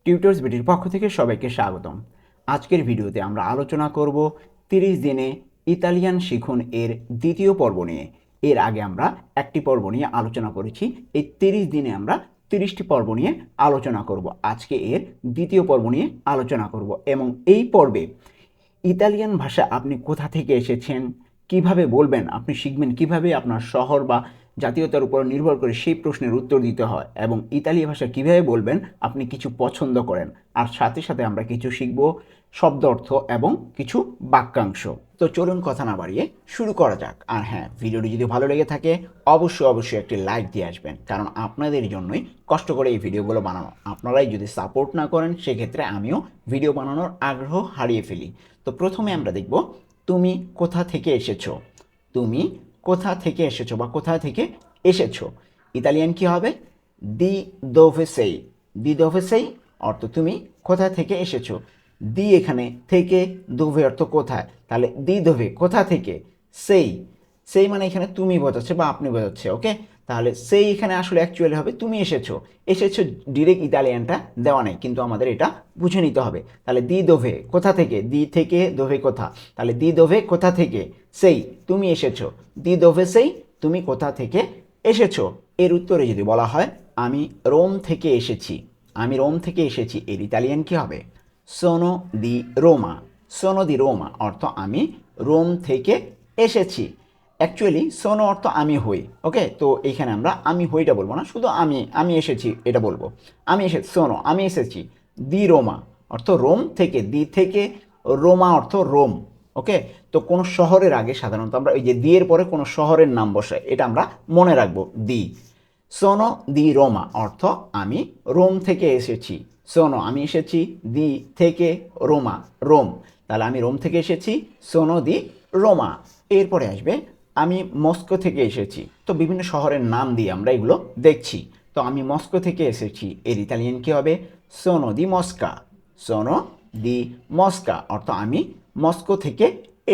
Tutors বিটির পক্ষ থেকে সবাইকে স্বাগতম। আজকের ভিডিওতে আমরা আলোচনা করব 30 দিনে ইতালিয়ান শিখুন এর দ্বিতীয় পর্ব নিয়ে। এর আগে আমরা একটি পর্ব নিয়ে আলোচনা করেছি। এই 30 দিনে আমরা 30টি পর্ব নিয়ে আলোচনা করব। আজকে এর দ্বিতীয় পর্ব নিয়ে আলোচনা করব এবং এই পর্বে ইতালিয়ান ভাষা আপনি কোথা থেকে এসেছেন, কিভাবে বলবেন, আপনি শিখবেন কিভাবে আপনার শহর বা জাতীয়তার উপর নির্ভর করে সেই প্রশ্নের উত্তর দিতে হয় এবং ইতালি ভাষা কিভাবে বলবেন আপনি কিছু পছন্দ করেন। আর সাথে সাথে আমরা কিছু শিখব শব্দ অর্থ এবং কিছু বাক্যাংশ। তো চলুন কথা না বাড়িয়ে শুরু করা যাক। আর হ্যাঁ, ভিডিওটি যদি ভালো লেগে থাকে অবশ্যই একটি লাইক দিয়ে আসবেন, কারণ আপনাদের জন্যই কষ্ট করে এই ভিডিওগুলো বানানো। আপনারাই যদি সাপোর্ট না করেন সেক্ষেত্রে আমিও ভিডিও বানানোর আগ্রহ হারিয়ে ফেলি। তো প্রথমে আমরা দেখব তুমি কোথা থেকে এসেছো। তুমি কোথা থেকে এসেছো বা কোথা থেকে এসেছো ইতালিয়ান কি হবে? দি দোভে সেই। দি দোভে সেই অর্থ তুমি কোথা থেকে এসেছো। দি এখানে থেকে, দোভে অর্থ কোথায়, তাহলে দি দোভে কোথা থেকে। সেই সেই মানে এখানে তুমি বোঝাচ্ছে বা আপনি বোঝাচ্ছে। ওকে, তাহলে সেই এখানে আসলে অ্যাকচুয়ালি হবে তুমি এসেছো। এসেছো ডিরেক্ট ইতালিয়ানটা দেওয়া নেই, কিন্তু আমাদের এটা বুঝে নিতে হবে। তাহলে দি দোভে কোথা থেকে, দি থেকে দোভে কোথা, তাহলে দি দোভে কোথা থেকে সেই তুমি এসেছো। দি দোভে সেই তুমি কোথা থেকে এসেছো। এর উত্তরে যদি বলা হয় আমি রোম থেকে এসেছি, আমি রোম থেকে এসেছি, এর ইতালিয়ান কি হবে? সোনো দি রোমা। সোনো দি রোমা অর্থ আমি রোম থেকে এসেছি। অ্যাকচুয়ালি সোনো অর্থ আমি হই। ওকে, তো এইখানে আমরা আমি হইটা বলবো না, শুধু আমি এসেছি এটা বলবো। আমি এসেছি, সোনো আমি এসেছি। দি রোমা অর্থ রোম থেকে, দি থেকে, রোমা অর্থ রোম। ওকে, তো কোনো শহরের আগে সাধারণত আমরা ওই যে দি এর পরে কোনো শহরের নাম বসাই, এটা আমরা মনে রাখবো। দি সোনো দি রোমা অর্থ আমি রোম থেকে এসেছি। সোনো আমি এসেছি, দি থেকে রোমা রোম, তাহলে আমি রোম থেকে এসেছি, সোনো দি রোমা। এরপরে আসবে আমি মস্কো থেকে এসেছি। তো বিভিন্ন শহরের নাম দিয়ে আমরা এগুলো দেখছি। তো আমি মস্কো থেকে এসেছি, এর ইতালিয়ান কী হবে? সোনো দি মস্কা। সোনো দি মস্কা অর্থ আমি মস্কো থেকে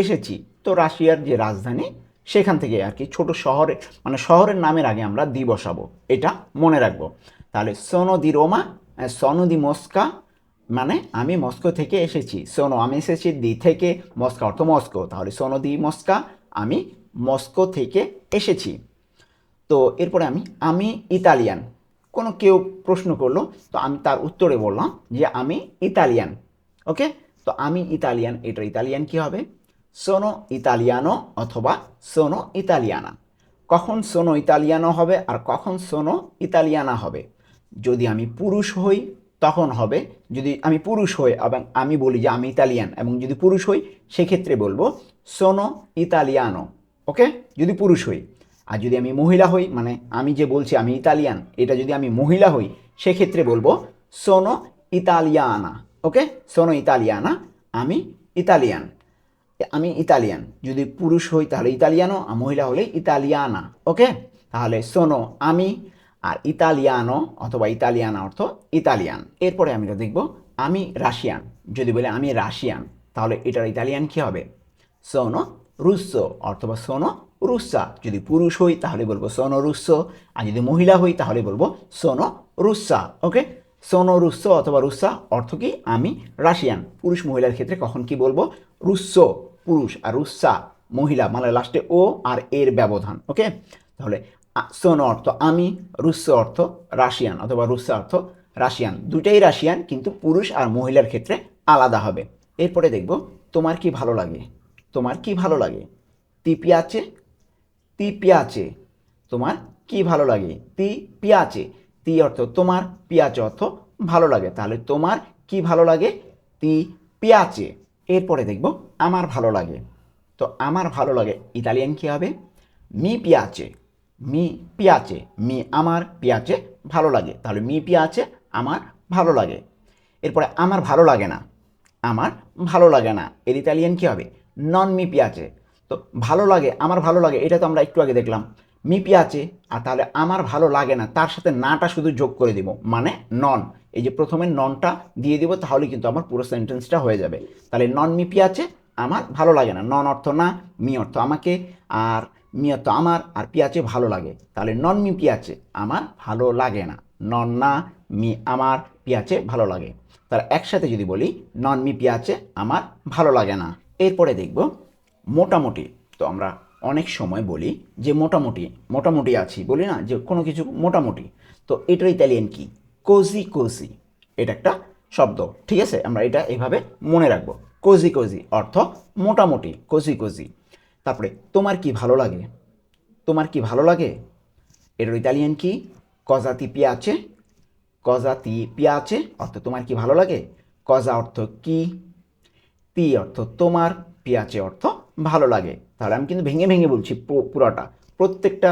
এসেছি। তো রাশিয়ার যে রাজধানী সেখান থেকে আর কি, ছোট শহরে মানে শহরের নামের আগে আমরা দি বসাবো, এটা মনে রাখবো। তাহলে সোনো দি রোমা, সোনো দি মস্কা মানে আমি মস্কো থেকে এসেছি। সোনো আমি এসেছি, দি থেকে, মস্কো অর্থ মস্কো, তাহলে সোনো দি মস্কা আমি মস্কো থেকে এসেছি। তো এরপরে আমি ইতালিয়ান। কোনো কেউ প্রশ্ন করলো, তো আমি তার উত্তরে বললাম যে আমি ইতালিয়ান। ওকে, তো আমি ইতালিয়ান, এটার ইতালিয়ান কি হবে? সোনো ইতালিয়ানো অথবা সোনো ইতালিয়ানা। কখন সোনো ইতালিয়ানো হবে আর কখন সোনো ইতালিয়ানা হবে? যদি আমি পুরুষ হই তখন হবে, যদি আমি পুরুষ হই এবং আমি বলি যে আমি ইতালিয়ান, এবং যদি পুরুষ হই সেক্ষেত্রে বলবো সোনো ইতালিয়ানো। ওকে, যদি পুরুষ হই। আর যদি আমি মহিলা হই, মানে আমি যে বলছি আমি ইতালিয়ান, এটা যদি আমি মহিলা হই সেক্ষেত্রে বলবো সোনো ইতালিয়ানা। ওকে, সোনো ইতালিয়ানা, আমি ইতালিয়ান, আমি ইতালিয়ান। যদি পুরুষ হই তাহলে ইতালিয়ানো, আর মহিলা হলে ইতালিয়ানা। ওকে, তাহলে সোনো আমি, আর ইতালিয়ানো অথবা ইতালিয়ানা অর্থ ইতালিয়ান। এরপরে আমরা দেখব আমি রাশিয়ান। যদি বলে আমি রাশিয়ান তাহলে এটার ইতালিয়ান কী হবে? সোনো রুসো অথবা সোনো রুসা। যদি পুরুষ হই তাহলে বলবো সোনো রুসো, আর যদি মহিলা হই তাহলে বলবো সোনো রুসা। ওকে, সোনো রুসো অথবা রুসা অর্থ কি? আমি রাশিয়ান। পুরুষ মহিলার ক্ষেত্রে কখন কি বলবো? রুসো পুরুষ আর রুসা মহিলা, মানে লাস্টে ও আর এর ব্যবধান। ওকে, তাহলে সোনো অর্থ আমি, রুসো অর্থ রাশিয়ান অথবা রুসা অর্থ রাশিয়ান। দুটাই রাশিয়ান, কিন্তু পুরুষ আর মহিলার ক্ষেত্রে আলাদা হবে। এরপরে দেখব তোমার কি ভালো লাগে। তোমার কি ভালো লাগে? তি পিয়াচে, তি পিয়াচে, তোমার কি ভালো লাগে? তি পিয়াচে। তি অর্থ তোমার, পিয়াচে অর্থ ভালো লাগে, তাহলে তোমার কি ভালো লাগে? তি পিয়াচে। এরপরে দেখব আমার ভালো লাগে। তো আমার ভালো লাগে ইতালিয়ান কী হবে? মি পিয়াচে। মি পিয়াচে, মি আমার, পিয়াচে ভালো লাগে, তাহলে মি পিয়াচে আমার ভালো লাগে। এরপরে আমার ভালো লাগে না। আমার ভালো লাগে না, এর ইতালিয়ান কী হবে? Known me পিয়াচে। তো ভালো লাগে, আমার ভালো লাগে, এটা তো আমরা একটু আগে দেখলাম মি পিয়াচে। আর তাহলে আমার ভালো লাগে না, তার সাথে নাটা শুধু যোগ করে দিব, মানে নন। এই যে প্রথমে ননটা দিয়ে দিব, তাহলে কিন্তু আমার পুরো সেন্টেন্সটা হয়ে যাবে। তাহলে নন মি পিয়াচে আমার ভালো লাগে না। নন অর্থ না, মি অর্থ আমাকে, আর মি অর্থ আমার, আর পিয়াচে ভালো লাগে, তাহলে নন মি পিয়াচে আমার ভালো লাগে না। নন না, মি আমার, পিয়াচে ভালো লাগে। তার একসাথে যদি বলি নন মি পিয়াচে আমার ভালো লাগে না। এরপরে দেখব মোটামুটি। তো আমরা অনেক সময় বলি যে মোটামুটি মোটামুটি আছি, বলি না যে কোনো কিছু মোটামুটি। তো এটার ইতালিয়ান কি? Cosy cosy. এটা একটা শব্দ, ঠিক আছে? আমরা এটা এভাবে মনে রাখবো, কোজি কোজি অর্থ মোটামুটি, কোজি কোজি। তারপরে তোমার কি ভালো লাগে? তোমার কি ভালো লাগে? এটার ইতালিয়ান কি? কজা তি পিয়াচে। কজা তি পিয়াচে অর্থ তোমার কি ভালো লাগে। কজা অর্থ কি, তি অর্থ তোমার, পিয়াচে অর্থ ভালো লাগে। তাহলে আমি কিন্তু ভেঙে ভেঙে বলছি পুরোটা, প্রত্যেকটা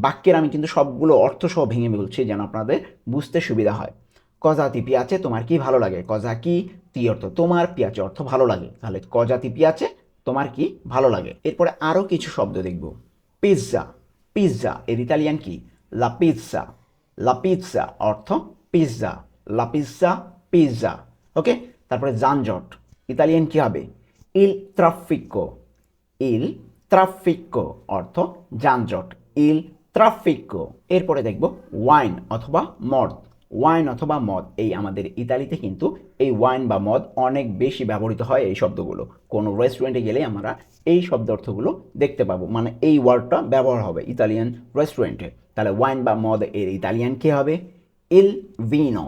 বাক্যের আমি কিন্তু সবগুলো অর্থ সহ ভেঙে বলছি যেন আপনাদের বুঝতে সুবিধা হয়। কজা তি পিয়াচে তোমার কি ভালো লাগে। কজা কি, তি অর্থ তোমার, পিয়াচে অর্থ ভালো লাগে। তাহলে কজা তি পিয়াচে তোমার কি ভালো লাগে। এরপরে আরও কিছু শব্দ দেখব। পিৎজা। পিৎজা এর ইতালিয়ান কি? লা পিৎজা। লা পিৎজা অর্থ পিৎজা। লা পিৎজা, পিৎজা। ওকে। তারপরে যানজট, ইতালিয়ান কি হবে? ইল ট্রাফিকো। ইল ট্রাফিকো অর্থ যানজট, ইল ট্রাফিকো। এরপরে দেখব ওয়াইন অথবা মদ। ওয়াইন অথবা মদ, এই আমাদের ইতালিতে কিন্তু এই ওয়াইন বা মদ অনেক বেশি ব্যবহৃত হয়। এই শব্দগুলো কোনো রেস্টুরেন্টে গেলে আমরা এই শব্দ অর্থগুলো দেখতে পাবো, মানে এই ওয়ার্ডটা ব্যবহার হবে ইতালিয়ান রেস্টুরেন্টে। তাহলে ওয়াইন বা মদ এর ইতালিয়ান কী হবে? ইল ভিনো।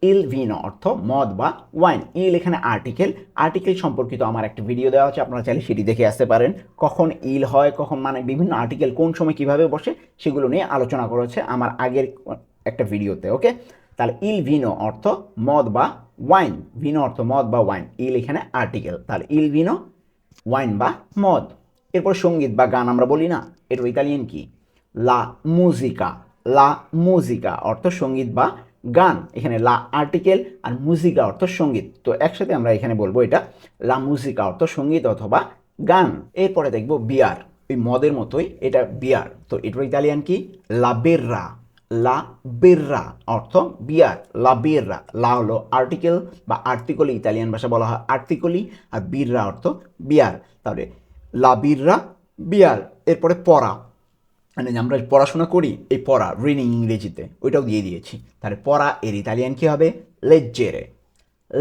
ইল ভিনো অর্থ মদ বা ওয়াইন। ইল এখানে আর্টিকেল, আর্টিকেল সম্পর্কিত আমার একটা ভিডিও দেওয়া আছে, আপনারা চাইলে সেটি দেখে আসতে পারেন। কখন ইল হয়, কখন মানে বিভিন্ন আর্টিকেল কোন সময় কিভাবে বসে সেগুলো নিয়ে আলোচনা করেছে আমার আগের একটা ভিডিওতে। ওকে। তাহলে ইল ভিনো অর্থ মদ বা ওয়াইন। ভিনো অর্থ মদ বা ওয়াইন, ইল এখানে আর্টিকেল। তাহলে ইল ভিনো, ওয়াইন বা মদ। এরপর সঙ্গীত বা গান আমরা বলি না, এর ইতালিয়ান কি? লা মুজিকা। লা মুজিকা অর্থ সঙ্গীত বা গান। এখানে লা আর্টিকেল আর মুজিকা অর্থ সঙ্গীত, তো একসাথে আমরা এখানে বলবো এটা লা মুজিকা অর্থ সঙ্গীত অথবা গান। এরপরে দেখব বিয়ার, ওই মদের মতোই এটা বিয়ার। তো এটার ইতালিয়ান কি? লা বেররা। লা বেররা অর্থ বিয়ার, লা বেররা। লা হলো আর্টিকেল বা আর্টিকলি, ইতালিয়ান ভাষা বলা হয় আর্টিকলি, আর বিররা অর্থ বিয়ার। তাহলে লা বিররা, বিয়ার। এরপরে পড়া, মানে আমরা পড়াশোনা করি, এই পড়া রিডিং ইংরেজিতে, ওইটাও দিয়ে দিয়েছি। তাহলে পড়া এর ইতালিয়ান কী হবে? লেজ্জেরে।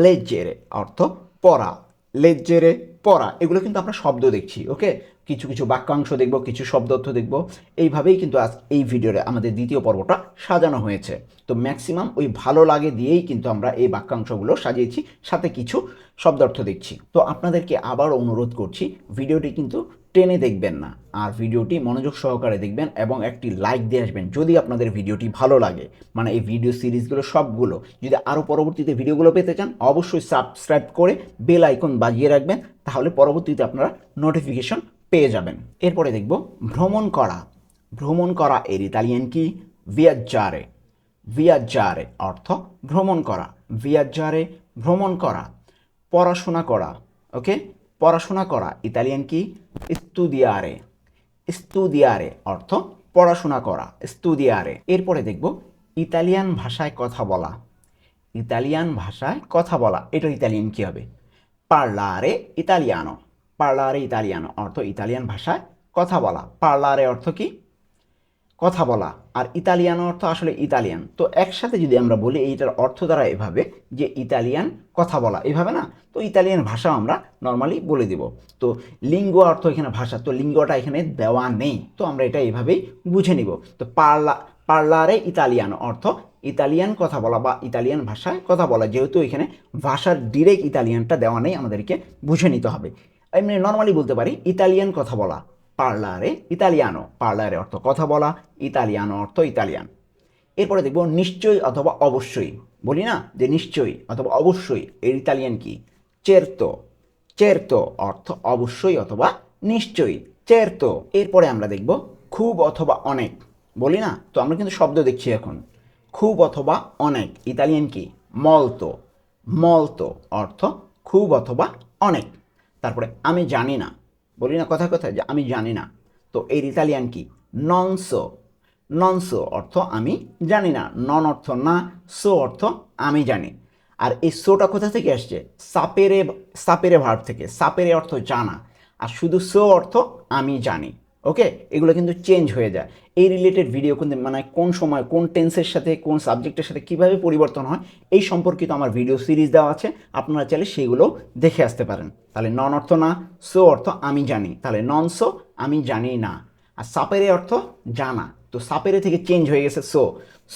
লেজ্জেরে অর্থ পড়া, লেজ্জেরে পড়া। এগুলো কিন্তু আমরা শব্দ দেখছি। ওকে। কিছু কিছু বাক্যাংশ দেখব, কিছু শব্দ অর্থ দেখব। এইভাবেই কিন্তু আজ এই ভিডিওতে আমাদের দ্বিতীয় পর্বটা সাজানো হয়েছে। তো ম্যাক্সিমাম ওই ভালো লাগে দিয়েই কিন্তু আমরা এই বাক্যাংশগুলো সাজিয়েছি, সাথে কিছু শব্দার্থ দেখছি। তো আপনাদেরকে আবার অনুরোধ করছি, ভিডিওটি কিন্তু টেনে দেখবেন না, আর ভিডিওটি মনোযোগ সহকারে দেখবেন এবং একটি লাইক দিয়ে আসবেন যদি আপনাদের ভিডিওটি ভালো লাগে। মানে এই ভিডিও সিরিজগুলো সবগুলো যদি আরও পরবর্তীতে ভিডিওগুলো পেতে চান, অবশ্যই সাবস্ক্রাইব করে বেল আইকন বাজিয়ে রাখবেন, তাহলে পরবর্তীতে আপনারা নোটিফিকেশন পেয়ে যাবেন। এরপরে দেখব ভ্রমণ করা। ভ্রমণ করা এর ইতালিয়ান কি? ভিয়াজ্জারে। ভিয়াজ্জারে অর্থ ভ্রমণ করা, ভিয়াজ্জারে ভ্রমণ করা। পড়াশোনা করা। ওকে। পড়াশোনা করা ইতালিয়ান কি? স্তুদিয়ারে। স্তুদিয়ারে অর্থ পড়াশোনা করা, স্তুদিয়ারে। এরপরে দেখব ইতালিয়ান ভাষায় কথা বলা। ইতালিয়ান ভাষায় কথা বলা, এটা ইতালিয়ান কী হবে? পার্লারে ইতালিয়ানো। পার্লারে ইতালিয়ানো অর্থ ইতালিয়ান ভাষায় কথা বলা। পার্লারে অর্থ কি? কথা বলা, আর ইতালিয়ানো অর্থ আসলে ইতালিয়ান। তো একসাথে যদি আমরা বলি এইটার অর্থ দ্বারা এভাবে যে ইতালিয়ান কথা বলা, এভাবে না, তো ইতালিয়ান ভাষা আমরা নর্মালি বলে দিব। তো লিঙ্গো অর্থ এখানে ভাষা, তো লিঙ্গটা এখানে দেওয়া নেই, তো আমরা এটা এইভাবেই বুঝে নিব। তো পার্লারে ইতালিয়ানো অর্থ ইতালিয়ান কথা বলা বা ইতালিয়ান ভাষায় কথা বলা, যেহেতু এখানে ভাষার ডিরেক্ট ইতালিয়ানটা দেওয়া নেই, আমাদেরকে বুঝে নিতে হবে। এমনি নর্মালি বলতে পারি ইতালিয়ান কথা বলা, পার্লারে ইতালিয়ানো। পার্লারে অর্থ কথা বলা, ইতালিয়ানো অর্থ ইতালিয়ান। এরপরে দেখব নিশ্চয়ই অথবা অবশ্যই। বলি না যে নিশ্চয়ই অথবা অবশ্যই, এর ইতালিয়ান কি? চেরতো। চেরতো অর্থ অবশ্যই অথবা নিশ্চয়ই, চেরতো। এরপরে আমরা দেখব খুব অথবা অনেক। বলি না, তো আমরা কিন্তু শব্দ দেখছি এখন। খুব অথবা অনেক ইতালিয়ান কি? মলতো। মলতো অর্থ খুব অথবা অনেক। তারপরে আমি জানি না। বলি না কথায় কথায় যে আমি জানি না, তো এর ইতালিয়ান কি? ননসো। ননসো অর্থ আমি জানি না, নন অর্থ না, সো অর্থ আমি জানি। আর এই সোটা কোথা থেকে আসছে? সাপেরে, সাপেরে ভার্ব থেকে। সাপেরে অর্থ জানা, আর শুধু সো অর্থ আমি জানি। ওকে, এগুলো কিন্তু চেঞ্জ হয়ে যায়। এই রিলেটেড ভিডিও কিন্তু মানে কোন সময় কোন টেন্সের সাথে কোন সাবজেক্টের সাথে কীভাবে পরিবর্তন হয় এই সম্পর্কিত আমার ভিডিও সিরিজ দেওয়া আছে, আপনারা চাইলে সেগুলো দেখে আসতে পারেন। তাহলে নন অর্থ না, সো অর্থ আমি জানি, তাহলে নন সো আমি জানি না। আর সাপেরে অর্থ জানা, তো সাপেরে থেকে চেঞ্জ হয়ে গেছে সো,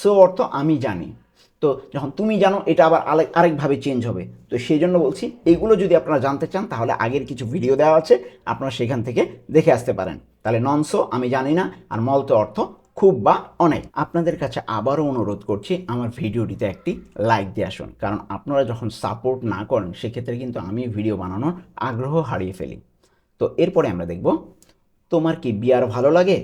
সো অর্থ আমি জানি। তো যখন তুমি জানো এটা আবার আরেকভাবে চেঞ্জ হবে। তো সেই জন্য বলছি এইগুলো যদি আপনারা জানতে চান তাহলে আগের কিছু ভিডিও দেওয়া আছে, আপনারা সেখান থেকে দেখে আসতে পারেন। তাহলে নন সো আমি জানি না, আর মলতো অর্থ খুব বা অনেক। আপনাদের কাছে আবারও অনুরোধ করছি আমার ভিডিওটিতে একটি লাইক দিয়ে আসুন, কারণ আপনারা যখন সাপোর্ট না করেন সেক্ষেত্রে কিন্তু আমি ভিডিও বানানোর আগ্রহ হারিয়ে ফেলি। তো এরপরে আমরা দেখব তোমার কি বিয়ার ভালো লাগে।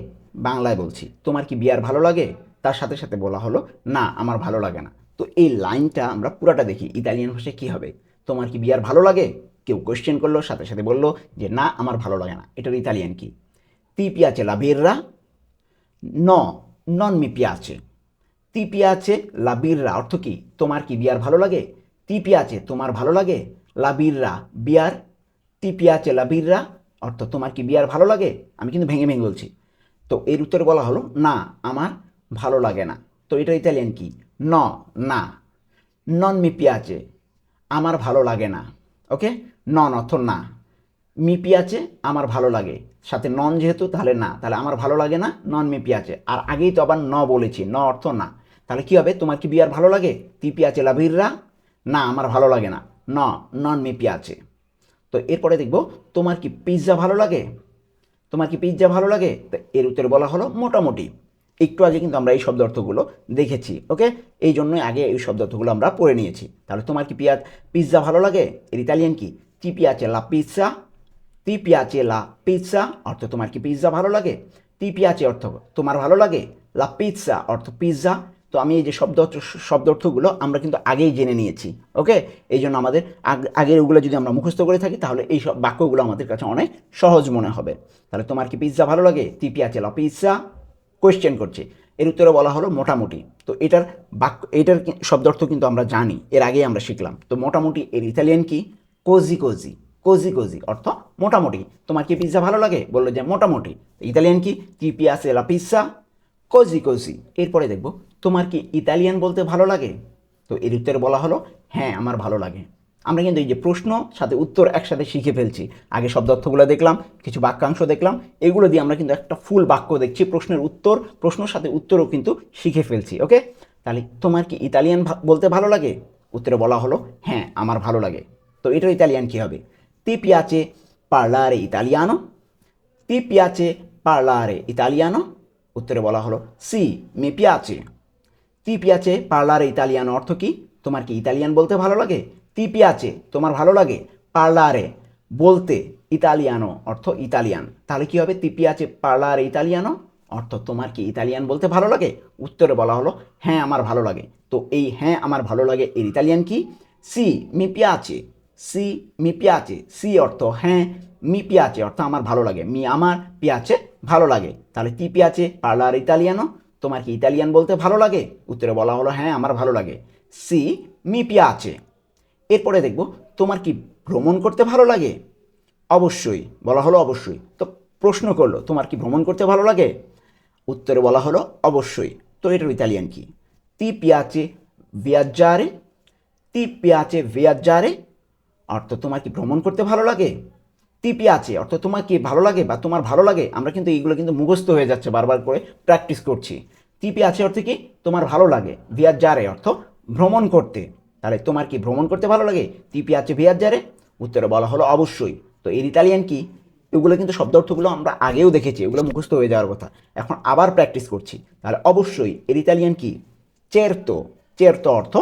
বাংলায় বলছি তোমার কি বিয়ার ভালো লাগে, তার সাথে সাথে বলা হলো না আমার ভালো লাগে না। তো এই লাইনটা আমরা পুরাটা দেখি ইতালিয়ান ভাষায় কী হবে। তোমার কি বিয়ার ভালো লাগে, কেউ কোয়েশ্চেন করলো সাথে সাথে বললো যে না আমার ভালো লাগে না, এটার ইতালিয়ান কি। তি পিয়াচে লা birra? No, non mi piace. তি পিয়াচে লা birra অর্থ কি, তোমার কি বিয়ার ভালো লাগে। তি পিয়াচে তোমার ভালো লাগে, লা birra বিয়ার, তি পিয়াচে লা birra অর্থ তোমার কি বিয়ার ভালো লাগে। আমি কিন্তু ভেঙে ভেঙে বলছি। তো এর উত্তরে বলা হলো না আমার ভালো লাগে না। তো এটা ইতালিয়ান কি, ন না, নন মি পিয়াচে আমার ভালো লাগে না। ওকে, নন অর্থ না, মি পিয়াচে আমার ভালো লাগে, সাথে নন যেহেতু তাহলে না, তাহলে আমার ভালো লাগে না নন মি পিয়াচে। আর আগেই তো আবার ন বলেছি, ন অর্থ না, তাহলে কী হবে তোমার কি বিয়ার ভালো লাগে, তি পিয়াচে লা birra? না আমার ভালো লাগে না, ন নন মি পিয়াচে। তো এরপরে দেখব তোমার কি পিৎজা ভালো লাগে। তোমার কি পিৎজা ভালো লাগে, তো এর উত্তরে বলা হলো মোটামুটি। একটু আগে কিন্তু আমরা এই শব্দ অর্থগুলো দেখেছি। ওকে, এই জন্যই আগে এই শব্দ অর্থগুলো আমরা পড়ে নিয়েছি। তাহলে তোমার কি পিৎজা ভালো লাগে, এর ইতালিয়ান কি, তি পিয়াচে লা পিৎজা। তি পিয়াচে লা পিৎজা অর্থ তোমার কি পিৎজা ভালো লাগে। তি পিয়াচে অর্থ তোমার ভালো লাগে, লা পিৎজা অর্থ পিৎজা। তো আমি এই যে শব্দ অর্থগুলো আমরা কিন্তু আগেই জেনে নিয়েছি। ওকে, এই জন্য আমাদের আগের ওগুলো যদি আমরা মুখস্থ করে থাকি তাহলে এই সব বাক্যগুলো আমাদের কাছে অনেক সহজ মনে হবে। তাহলে তোমার কি পিৎজা ভালো লাগে, তি পিয়াচে লা পিৎজা, কোয়েশ্চেন করছে। এর উত্তরে বলা হলো মোটামুটি। তো এটার শব্দ অর্থ কিন্তু আমরা জানি, এর আগেই আমরা শিখলাম। তো মোটামুটি এর ইতালিয়ান কি, কোজি কোজি। কোজি কোজি অর্থ মোটামুটি। তোমার কি পিৎজা ভালো লাগে, বললো যে মোটামুটি, ইতালিয়ান কি, তি পিয়াচে লা পিৎজা, কোজি কোজি। এরপরে দেখব তোমার কি ইতালিয়ান বলতে ভালো লাগে। তো এর উত্তরে বলা হলো হ্যাঁ আমার ভালো লাগে। আমরা কিন্তু এই যে প্রশ্ন সাথে উত্তর একসাথে শিখে ফেলছি। আগে শব্দ অর্থগুলো দেখলাম, কিছু বাক্যাংশ দেখলাম, এগুলো দিয়ে আমরা কিন্তু একটা ফুল বাক্য দেখছি, প্রশ্নের উত্তর, প্রশ্নের সাথে উত্তরও কিন্তু শিখে ফেলছি। ওকে, তাহলে তোমার কি ইতালিয়ান বলতে ভালো লাগে, উত্তরে বলা হলো হ্যাঁ আমার ভালো লাগে। তো এটার ইতালিয়ান কী হবে, তি পিয়াচে পার্লারে ইতালিয়ানো। তি পিয়াচে পার্লারে ইতালিয়ানো, উত্তরে বলা হলো সি মি পিয়াচে। তি পিয়াচে পার্লারে ইতালিয়ানো অর্থ কি, তোমার কি ইতালিয়ান বলতে ভালো লাগে। তি পিয়াচে তোমার ভালো লাগে, পার্লারে বলতে, ইতালিয়ানো অর্থ ইতালিয়ান। তাহলে কি হবে, তি পিয়াচে পার্লারে ইতালিয়ানো অর্থ তোমার কি ইতালিয়ান বলতে ভালো লাগে। উত্তরে বলা হলো হ্যাঁ আমার ভালো লাগে। তো এই হ্যাঁ আমার ভালো লাগে এর ইতালিয়ান কি, সি মি পিয়াচে। সি মি পিয়াচে, সি অর্থ হ্যাঁ, মি পিয়াচে অর্থ আমার ভালো লাগে, মি আমার, পিয়াচে ভালো লাগে। তাহলে তি পিয়াচে পার্লার ইতালিয়ানো, তোমার কি ইতালিয়ান বলতে ভালো লাগে। উত্তরে বলা হলো হ্যাঁ আমার ভালো লাগে, সি মি পিয়াচে। এরপরে দেখব তোমার কি ভ্রমণ করতে ভালো লাগে। অবশ্যই, বলা হলো অবশ্যই। তো প্রশ্ন করলো তোমার কি ভ্রমণ করতে ভালো লাগে, উত্তরে বলা হলো অবশ্যই। তো এটার ইতালিয়ান কি, তি পিয়াচে ভিয়াজ্জারে। তি পিয়াচে ভিয়াজ্জারে অর্থ তোমার কি ভ্রমণ করতে ভালো লাগে। তি পিয়াচে অর্থ তোমার কি ভালো লাগে বা তোমার ভালো লাগে। আমরা কিন্তু এইগুলো কিন্তু মুখস্থ হয়ে যাচ্ছে, বারবার করে প্র্যাকটিস করছি। তি পিয়াচে অর্থ কি তোমার ভালো লাগে, ভিয়াজ্জারে অর্থ ভ্রমণ করতে। তাহলে তোমার কি ভ্রমণ করতে ভালো লাগে, তি পিয়াচে ভিয়াজ্জারে, উত্তরে বলা হলো অবশ্যই। তো এর ইতালিয়ান কি, এগুলো কিন্তু শব্দ অর্থগুলো আমরা আগেও দেখেছি, এগুলো মুখস্থ হয়ে যাওয়ার কথা, এখন আবার প্র্যাকটিস করছি। তাহলে অবশ্যই এর ইতালিয়ান কি, চেরতো। চেরতো অর্থ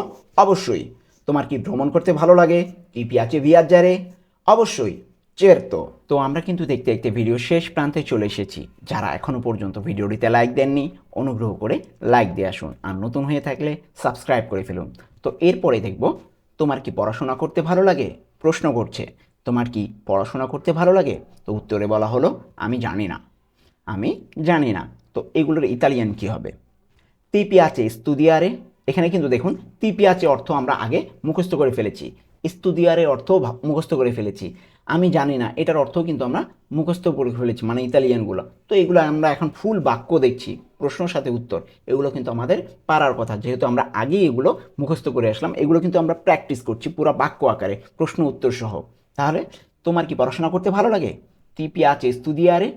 অবশ্যই। তোমার কি ভ্রমণ করতে ভালো লাগে, তি পিয়াচে ভিয়াজ্জারে, অবশ্যই চেরতো। তো আমরা কিন্তু দেখতে দেখতে ভিডিও শেষ প্রান্তে চলে এসেছি। যারা এখনও পর্যন্ত ভিডিওটিতে লাইক দেননি অনুগ্রহ করে লাইক দিয়ে আসুন, আর নতুন হয়ে থাকলে সাবস্ক্রাইব করে ফেলুন। তো এরপরে দেখব তোমার কি পড়াশোনা করতে ভালো লাগে। প্রশ্ন করছে তোমার কি পড়াশোনা করতে ভালো লাগে। তো উত্তরে বলা হলো আমি জানি না, আমি জানি না। তো এগুলোর ইতালিয়ান কি হবে, তি পিয়াচে স্তুদিয়ারে। এখানে কিন্তু দেখুন তি পিয়াচে অর্থ আমরা আগে মুখস্থ করে ফেলেছি, স্তুদিয়ারের অর্থ মুখস্থ করে ফেলেছি। আমি জানি না এটার অর্থ কিন্তু আমরা মুখস্থ করে ফেলেছি, মানে ইতালিয়ানগুলো। তো এগুলো আমরা এখন ফুল বাক্য দেখছি, প্রশ্নর সাথে উত্তর, এগুলো কিন্তু আমাদের পারার কথা, যেহেতু আমরা আগেই এগুলো মুখস্থ করে আসলাম। এগুলো কিন্তু আমরা প্র্যাকটিস করছি পুরো বাক্য আকারে, প্রশ্ন উত্তর সহ। তাহলে তোমার কি পড়াশোনা করতে ভালো লাগে? তি পিয়াচে স্তুদিয়ারে।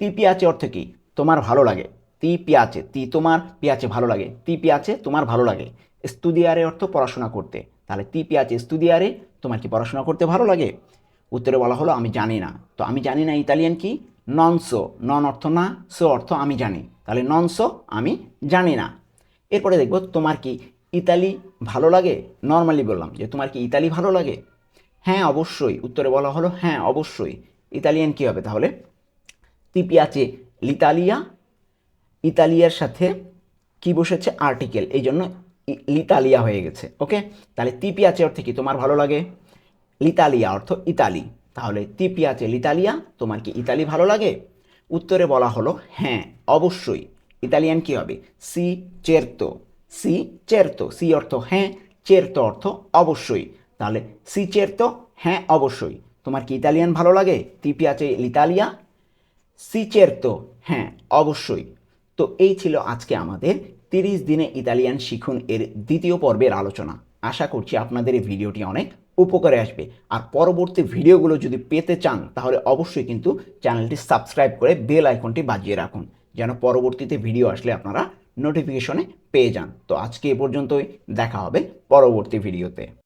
তি পিয়াচে অর্থ কি? তোমার ভালো লাগে। তি পিয়াচে, তি তোমার, পিয়াচে ভালো লাগে, তি পিয়াচে তোমার ভালো লাগে। স্তুদিয়ারে অর্থ পড়াশোনা করতে। তাহলে তি পিয়াচে স্তুদিয়ারে, তোমার কি পড়াশোনা করতে ভালো লাগে? উত্তরে বলা হলো আমি জানি না। তো আমি জানি না ইতালিয়ান কি? নন সো। নন অর্থ না, সো অর্থ আমি জানি। তাহলে নন সো, আমি জানি না। এরপরে দেখব তোমার কি ইতালি ভালো লাগে। নর্মালি বললাম যে তোমার কি ইতালি ভালো লাগে? হ্যাঁ অবশ্যই। উত্তরে বলা হলো হ্যাঁ অবশ্যই। ইতালিয়ান কী হবে তাহলে? তি পিয়াচে লিতালিয়া। ইতালিয়ার সাথে কি বসেছে? আর্টিকেল, এই জন্য লিতালিয়া হয়ে গেছে। ওকে, তাহলে তি পিয়াচে অর্থে কি? তোমার ভালো লাগে। লিতালিয়া অর্থ ইতালি। তাহলে তি পিয়াচে লিতালিয়া, তোমার কি ইতালি ভালো লাগে? উত্তরে বলা হলো হ্যাঁ অবশ্যই। ইতালিয়ান কি হবে? সি চেরতো। সি চেরতো, সি অর্থ হ্যাঁ, চেরতো অর্থ অবশ্যই। তাহলে সি চেরতো, হ্যাঁ অবশ্যই। তোমার কি ইতালিয়ান ভালো লাগে? তি পিয়াচে লিতালিয়া। সি চেরতো, হ্যাঁ অবশ্যই। তো এই ছিল আজকে আমাদের 30 দিনে ইতালিয়ান শিখুন এর দ্বিতীয় পর্বের আলোচনা। আশা করছি আপনাদের এই ভিডিওটি অনেক উপকারে আসবে। আর পরবর্তী ভিডিওগুলো যদি পেতে চান তাহলে অবশ্যই কিন্তু চ্যানেলটি সাবস্ক্রাইব করে বেল আইকনটি বাজিয়ে রাখুন, যেন পরবর্তীতে ভিডিও আসলে আপনারা নোটিফিকেশনে পেয়ে যান। তো আজকে এ পর্যন্তই, দেখা হবে পরবর্তী ভিডিওতে।